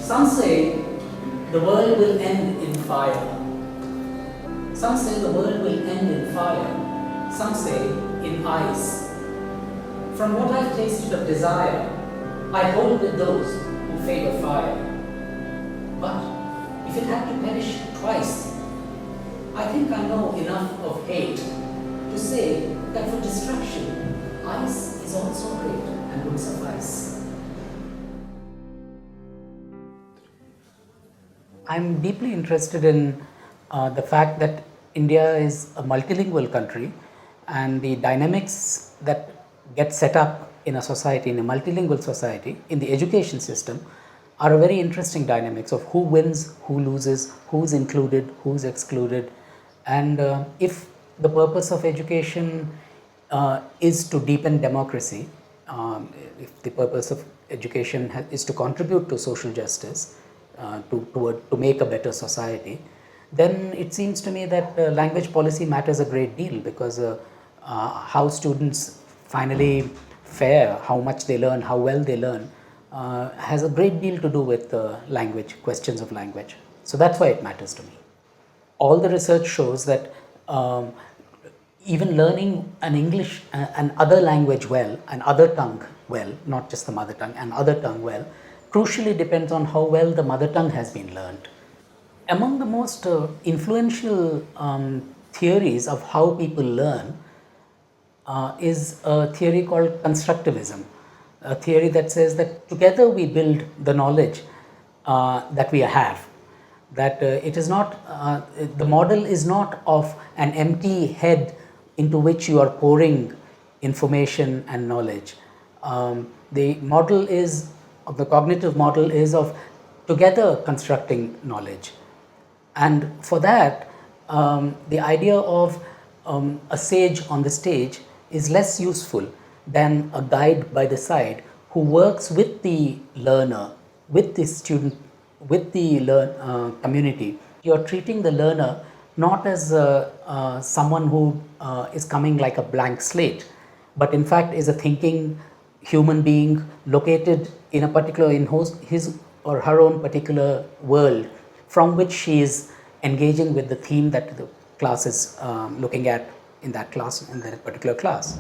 Some say the world will end in fire. Some say the world will end in fire. Some say in ice. From what I've tasted of desire, I hold with those who favor fire. But if it had to perish twice, I think I know enough of hate to say that for destruction, ice is also great and would suffice. I'm deeply interested in the fact that India is a multilingual country, and the dynamics that get set up in a society, in a multilingual society, in the education system, are a very interesting dynamics of who wins, who loses, who's included, who's excluded. And if the purpose of education is to deepen democracy, if the purpose of education is to contribute to social justice, to make a better society, then it seems to me that language policy matters a great deal, because how students finally fare, how much they learn, how well they learn, has a great deal to do with language, questions of language. So that's why it matters to me. All the research shows that even learning an English, an other language well, an other tongue well, not just the mother tongue, an other tongue well, crucially depends on how well the mother tongue has been learned. Among the most influential theories of how people learn is a theory called constructivism, a theory that says that together we build the knowledge that we have. That it is not, the model is not of an empty head into which you are pouring information and knowledge. The model is, the cognitive model is of together constructing knowledge. And for that, the idea of a sage on the stage is less useful than a guide by the side who works with the learner, with the student, with the community. You're treating the learner not as someone who is coming like a blank slate, but in fact is a thinking human being located in a particular, in his or her own particular world, from which she is engaging with the theme that the class is looking at in that class, in that particular class.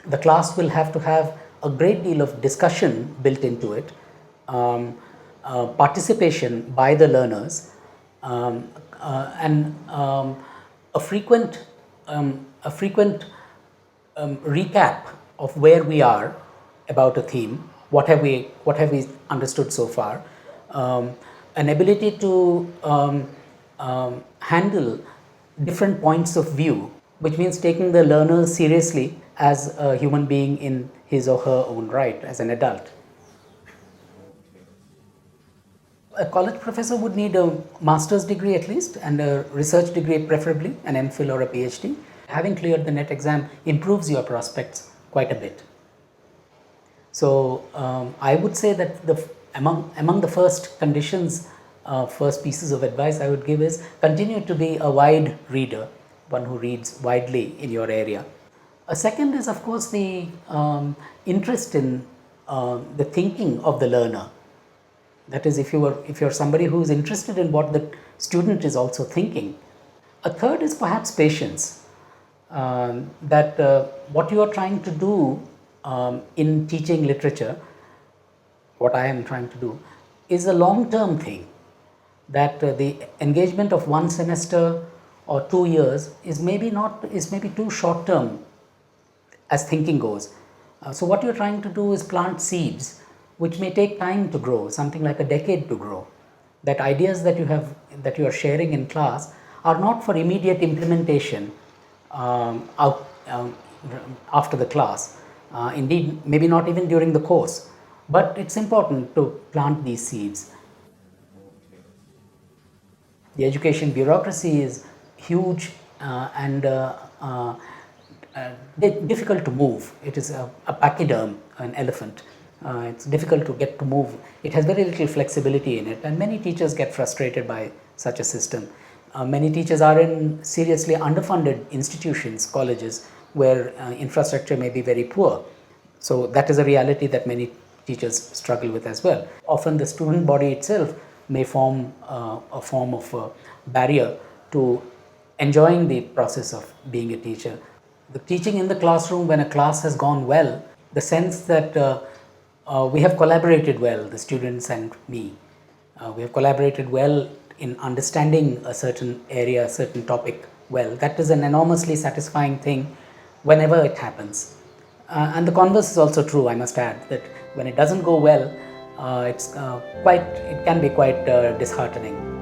The class will have to have a great deal of discussion built into it, participation by the learners, and a frequent recap of where we are about a theme, what have we understood so far, an ability to handle different points of view, which means taking the learner seriously as a human being in his or her own right, as an adult. A college professor would need a master's degree at least, and a research degree preferably, an MPhil or a PhD. Having cleared the NET exam improves your prospects quite a bit. So I would say that among the first conditions, first pieces of advice I would give is continue to be a wide reader, one who reads widely in your area. A second is, of course, the interest in the thinking of the learner. That is, if you're somebody who is interested in what the student is also thinking. A third is perhaps patience. That what you are trying to do in teaching literature, what I am trying to do, is a long-term thing. That the engagement of one semester or 2 years is maybe too short-term as thinking goes. So what you're trying to do is plant seeds which may take time to grow, something like a decade to grow. That ideas that you are sharing in class are not for immediate implementation after the class. Indeed, maybe not even during the course, but it's important to plant these seeds. The education bureaucracy is huge and difficult to move. It is a pachyderm, an elephant. It's difficult to get to move. It has very little flexibility in it, and many teachers get frustrated by such a system. Many teachers are in seriously underfunded institutions, colleges, where infrastructure may be very poor. So that is a reality that many teachers struggle with as well. Often the student body itself may form a form of barrier to enjoying the process of being a teacher. The teaching in the classroom, when a class has gone well, the sense that we have collaborated well, the students and me, we have collaborated well in understanding a certain area, a certain topic well. That is an enormously satisfying thing whenever it happens. And the converse is also true, I must add, that when it doesn't go well, it can be quite disheartening.